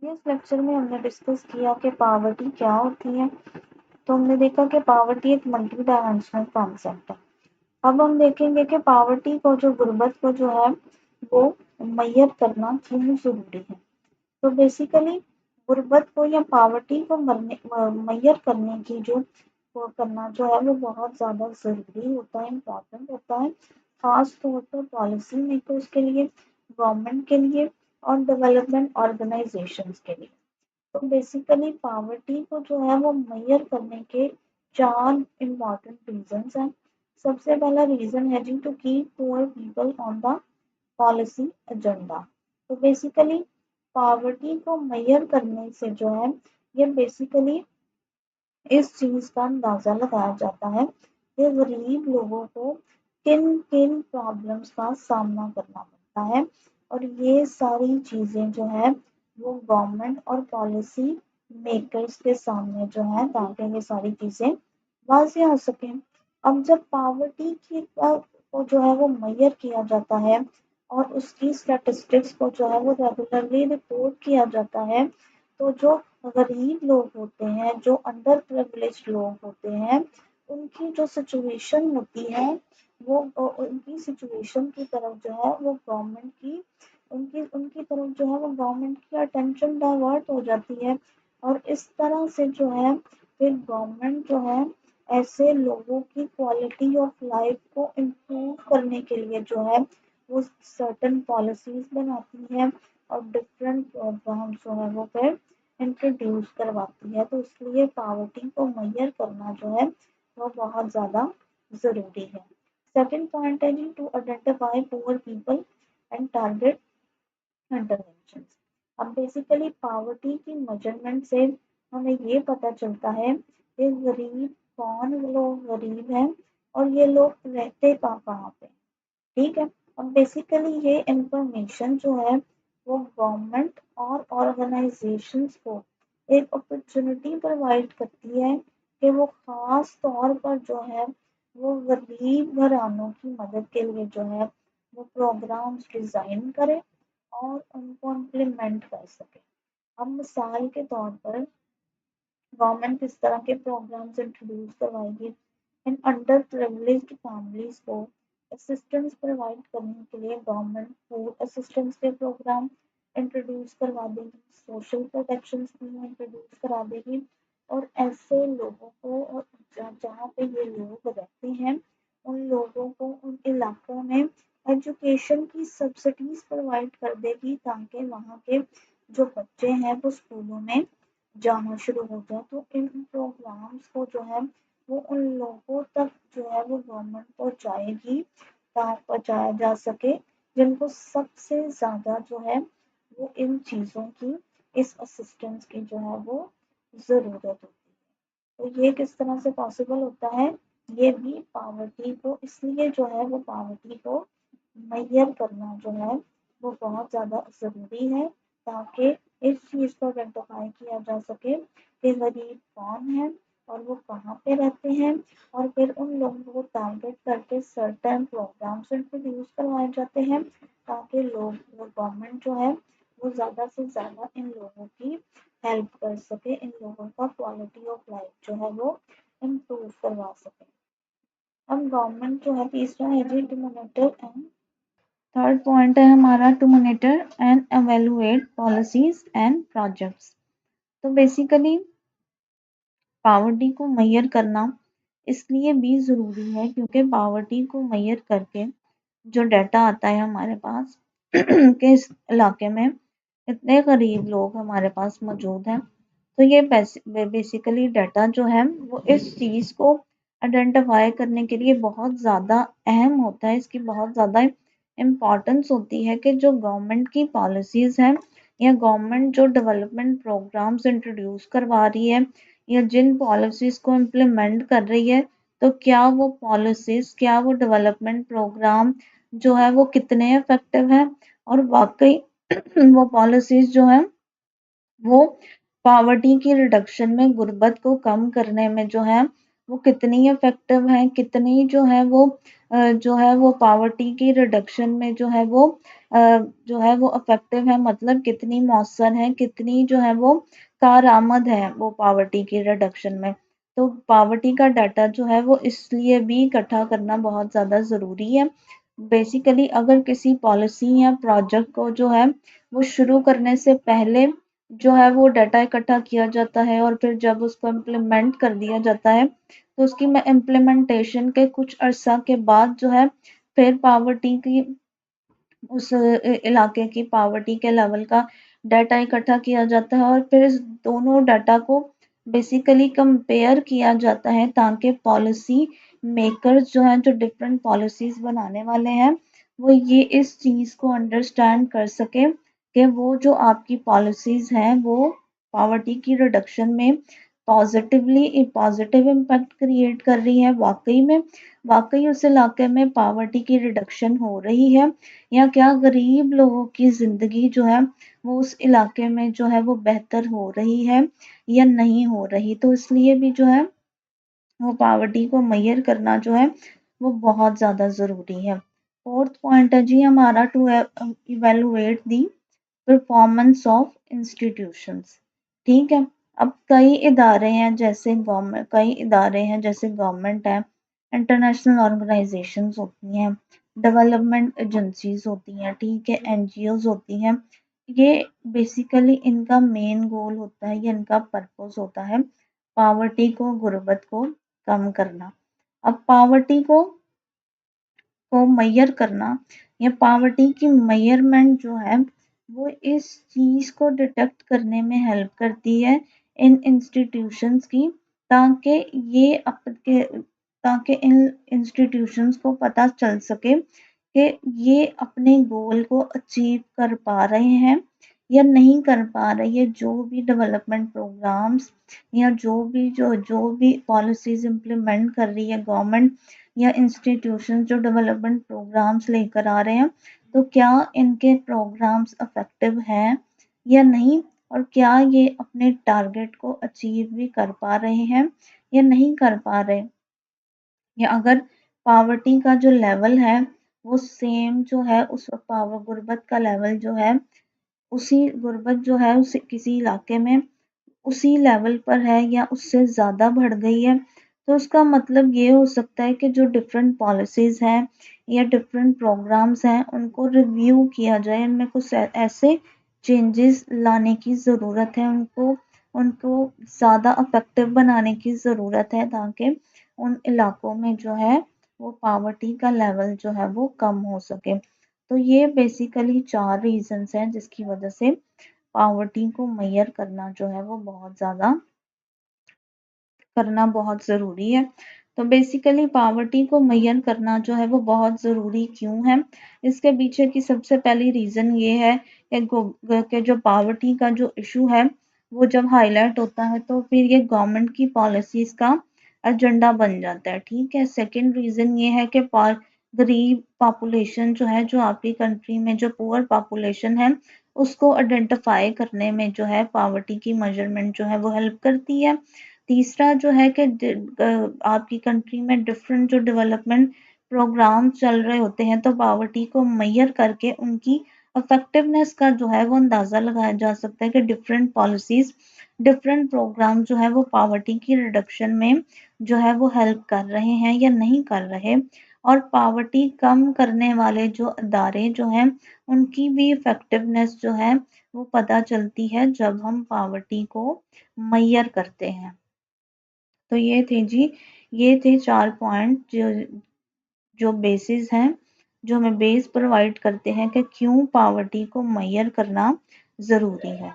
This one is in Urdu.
اس لیکچر میں ہم نے ڈسکس کیا کہ پاورٹی کیا ہوتی ہے. تو ہم نے دیکھا کہ پاورٹی ایک ملٹی ڈائمینشنل کانسیپٹ ہے. اب ہم دیکھیں گے کہ پاورٹی کو غربت کو ہے وہ میئر کرنا کیوں ضروری ہے. تو بیسیکلی غربت کو یا پاورٹی کو میئر کرنے کی وہ کرنا ہے وہ بہت زیادہ ضروری ہوتا ہے، امپورٹنٹ ہوتا ہے، خاص طور پر پالیسی میکرز کے لیے، گورنمنٹ کے لیے اور ڈیولپمنٹ آرگنائزیشنز کے لیے. تو بیسیکلی پاورٹی کو ہے وہ میئر کرنے کے 4 امپورٹنٹ ریزنس ہیں. سب سے پہلا ریزن ہے to keep poor people on the policy agenda. تو بیسیکلی پاورٹی کو میئر کرنے سے ہے یہ بیسیکلی اس چیز کا اندازہ لگایا جاتا ہے کہ غریب لوگوں کو کن کن پرابلمس کا سامنا کرنا پڑتا ہے، اور یہ ساری چیزیں ہے وہ گورنمنٹ اور پالیسی میکرز کے سامنے ہے تاکہ یہ ساری چیزیں واضح ہو سکیں. اب جب پاورٹی کو ہے وہ میئر کیا جاتا ہے اور اس کی اسٹیٹسٹکس کو ہے وہ ریگولرلی رپورٹ کیا جاتا ہے، تو جو غریب لوگ ہوتے ہیں، جو انڈر پریولیج لوگ ہوتے ہیں، ان کی جو سچویشن ہوتی ہے وہ ان کی سچویشن کی طرف ہے وہ گورنمنٹ کی ان کی طرف ہے وہ گورنمنٹ کی اٹینشن ڈائیورٹ ہو جاتی ہے. اور اس طرح سے ہے پھر گورنمنٹ ہے ایسے لوگوں کی کوالٹی آف لائف کو امپروو کرنے کے لیے ہے وہ سرٹن پالیسیز بناتی ہے اور ڈفرینٹ پروگرامس ہے وہ پھر انٹروڈیوس کرواتی ہے. تو اس لیے پاورٹی کو میئر کرنا ہے وہ بہت زیادہ ضروری ہے. سیکنڈ پوائنٹ ہے to identify poor people and target intervention. اب بیسیکلی پاورٹی کی میجرمنٹ سے ہمیں یہ پتہ چلتا ہے کہ غریب کون لوگ غریب ہیں اور یہ لوگ رہتے کہاں پہ. ٹھیک ہے. اب بیسیکلی یہ انفارمیشن ہے وہ گورنمنٹ اور آرگنائزیشنز کو ایک اپرچونٹی پرووائڈ کرتی ہے کہ وہ خاص طور پر ہے وہ غریب گھرانوں کی مدد کے لیے ہے وہ پروگرامز ڈیزائن کرے اور ان کو امپلیمنٹ کر سکے. اب مثال کے طور پر گورنمنٹ کس طرح کے پروگرامز انٹروڈیوس کروائے گی ان انڈر پریولیجڈ فیملیز کو اسسٹنس پرووائڈ کرنے کے لیے گورنمنٹ فوڈ اسسٹنس کے پروگرام انٹروڈیوس کروا دے گی، سوشل پروٹیکشن اسکیم انٹروڈیوس کرا دے گی، اور ایسے لوگوں کو اور جہاں پہ یہ لوگ رہتے ہیں ان لوگوں کو ان علاقوں میں ایجوکیشن کی سبسڈیز پرووائڈ کر دے گی تاکہ وہاں کے جو بچے ہیں وہ اسکولوں میں جانا شروع ہو جائے. تو ان پروگرامز کو ہے وہ ان لوگوں تک ہے وہ گورنمنٹ پہنچائے گی پہنچایا جا سکے جن کو سب سے زیادہ ہے وہ ان چیزوں کی اس اسسٹنس کی ہے وہ ضرورت ہوتی ہے. تو یہ کس طرح سے پاسبل ہوتا ہے؟ یہ بھی پاورٹی کو اس لیے ہے وہ پاورٹی کو میئر کرنا ہے وہ بہت زیادہ ضروری ہے تاکہ اس چیز کو آئیڈینٹیفائی کیا جا سکے کہ غریب کون ہے اور وہ کہاں پہ رہتے ہیں، اور پھر ان لوگوں کو ٹارگیٹ کر کے سرٹن پروگرامس انٹروڈیوس کروائے جاتے ہیں تاکہ لوگ گورنمنٹ ہے وہ زیادہ سے زیادہ ان لوگوں کی ہیلپ کر سکے، ان لوگوں کا کوالٹی آف لائف ہے وہ امپروو کروا سکے. اب گورنمنٹ ہے تیسرا ہے to monitor and third point ہے ہمارا to monitor and evaluate policies and projects. تو بیسیکلی پاورٹی کو میئر کرنا اس لیے بھی ضروری ہے کیونکہ پاورٹی کو میئر کر کے جو ڈیٹا آتا ہے ہمارے پاس کہ اس علاقے میں اتنے غریب لوگ ہمارے پاس موجود ہیں، تو یہ بیسیکلی ڈیٹا ہے وہ اس چیز کو آئیڈینٹیفائی کرنے کے لیے بہت زیادہ اہم ہوتا ہے. اس کی بہت زیادہ امپورٹنس ہوتی ہے کہ جو گورنمنٹ کی پالیسیز ہیں یا گورنمنٹ جو ڈیولپمنٹ پروگرامز انٹروڈیوس کروا رہی ہے یا جن پالیسیز کو امپلیمنٹ کر رہی ہے، تو کیا وہ پالیسیز کیا وہ ڈیولپمنٹ پروگرام ہے وہ کتنے افیکٹو ہیں، اور واقعی وہ پالیسیز ہیں وہ پاورٹی کی ریڈکشن میں غربت کو کم کرنے میں ہے وہ کتنی افیکٹو ہیں، کتنی ہے وہ پاورٹی کی ریڈکشن میں ہے وہ جو ہے وہ افیکٹو ہے، مطلب کتنی مؤثر ہے، کتنی جو ہے وہ کارآمد ہے وہ پاورٹی کی ریڈکشن میں۔ تو پاورٹی کا ڈیٹا جو ہے وہ اس لیے بھی اکٹھا کرنا بہت زیادہ ضروری ہے۔ بیسیکلی اگر کسی پالیسی یا پروجیکٹ کو جو ہے وہ شروع کرنے سے پہلے جو ہے وہ ڈیٹا اکٹھا کیا جاتا ہے، اور پھر جب اس کو امپلیمنٹ کر دیا جاتا ہے تو اس کی امپلیمنٹیشن کے کچھ عرصہ کے بعد جو ہے پھر پاورٹی کی اس علاقے کی پاورٹی کے لیول کا ڈیٹا اکٹھا کیا جاتا ہے، اور پھر اس دونوں ڈیٹا کو بیسیکلی کمپیئر کیا جاتا ہے تاکہ پالیسی میکرز جو ہیں، جو ڈفرینٹ پالیسیز بنانے والے ہیں، وہ یہ اس چیز کو انڈرسٹینڈ کر سکے کہ وہ جو آپ کی پالیسیز ہیں وہ پاورٹی کی ریڈکشن میں پازیٹیو امپیکٹ کریٹ کر رہی ہے، واقعی اس علاقے میں پاورٹی کی ریڈکشن ہو رہی ہے، یا کیا غریب لوگوں کی زندگی جو ہے وہ اس علاقے میں جو ہے وہ بہتر ہو رہی ہے یا نہیں ہو رہی۔ تو اس لیے بھی جو ہے وہ پاورٹی کو میئر کرنا جو ہے وہ بہت زیادہ ضروری ہے۔ فورتھ پوائنٹ ہے جی ہمارا to evaluate the performance of institutions. ٹھیک ہے، اب کئی ادارے ہیں جیسے گورنمنٹ ہے، انٹرنیشنل آرگنائزیشنز ہوتی ہیں، ڈیولپمنٹ ایجنسیز ہوتی ہیں، ٹھیک ہے، این جی اوز ہوتی ہیں۔ یہ بیسیکلی ان کا مین گول ہوتا ہے یا ان کا پرپوز ہوتا ہے پاورٹی کو، غربت کو کم کرنا۔ اب پاورٹی کو میئر کرنا یا پاورٹی کی میئرمنٹ جو ہے وہ اس چیز کو ڈیٹیکٹ کرنے میں ہیلپ کرتی ہے ان انسٹیٹیوشنز کی، تاکہ ان انسٹیٹیوشنز کو پتہ چل سکے کہ یہ اپنے گول کو اچیو کر پا رہے ہیں یا نہیں کر پا رہے ہیں۔ جو بھی ڈیولپمنٹ پروگرامز یا جو بھی پالیسیز امپلیمنٹ کر رہی ہے گورنمنٹ یا انسٹیٹیوشن جو ڈیولپمنٹ پروگرامز لے کر آ رہے ہیں، تو کیا ان کے پروگرامز افیکٹو ہیں یا نہیں، اور کیا یہ اپنے ٹارگٹ کو اچیو بھی کر پا رہے ہیں یا نہیں کر پا رہے، یا اگر پاورٹی کا جو لیول ہے وہ سیم جو ہے اس غربت کا لیول جو ہے، غربت جو ہے کسی علاقے میں اسی لیول پر ہے یا اس سے زیادہ بڑھ گئی ہے، تو اس کا مطلب یہ ہو سکتا ہے کہ جو ڈفرینٹ پالیسیز ہیں یا ڈفرینٹ پروگرامز ہیں ان کو ریویو کیا جائے، ان میں کچھ ایسے چینجز لانے کی ضرورت ہے، ان کو زیادہ افیکٹو بنانے کی ضرورت ہے تاکہ ان علاقوں میں جو ہے وہ پاورٹی کا لیول جو ہے وہ کم ہو سکے۔ تو یہ بیسیکلی 4 ریزنز ہیں جس کی وجہ سے پاورٹی کو میئر کرنا جو ہے وہ بہت ضروری ہے۔ تو بیسیکلی پاورٹی کو میئر کرنا جو ہے وہ بہت ضروری کیوں ہے، اس کے پیچھے کی سب سے پہلی ریزن یہ ہے کہ جو پاورٹی کا جو ایشو ہے وہ جب ہائی لائٹ ہوتا ہے تو پھر یہ گورنمنٹ کی پالیسیز کا ایجنڈا بن جاتا ہے، ٹھیک ہے۔ سیکنڈ ریزن یہ ہے کہ غریب پاپولیشن جو ہے، جو آپ کی کنٹری میں جو پور پاپولیشن ہے، اس کو آئیڈینٹیفائی کرنے میں جو ہے پاورٹی کی میجرمنٹ جو ہے وہ ہیلپ کرتی ہے۔ تیسرا جو ہے کہ آپ کی کنٹری میں ڈفرینٹ جو ڈیولپمنٹ پروگرام چل رہے ہوتے ہیں تو پاورٹی کو میئر کر کے ان کی افیکٹونیس کا جو ہے وہ اندازہ لگایا جا سکتا ہے کہ ڈفرینٹ پالیسیز، ڈفرینٹ پروگرام جو ہے وہ پاورٹی کی ریڈکشن میں جو ہے وہ ہیلپ کر رہے ہیں یا نہیں کر رہے، اور پاورٹی کم کرنے والے جو ادارے جو ہیں ان کی بھی افیکٹونیس جو ہے وہ پتہ چلتی ہے جب ہم پاورٹی کو میئر کرتے ہیں۔ تو یہ تھے 4 پوائنٹ جو بیسز ہیں، جو ہمیں بیس پرووائڈ کرتے ہیں کہ کیوں پاورٹی کو میئر کرنا ضروری ہے۔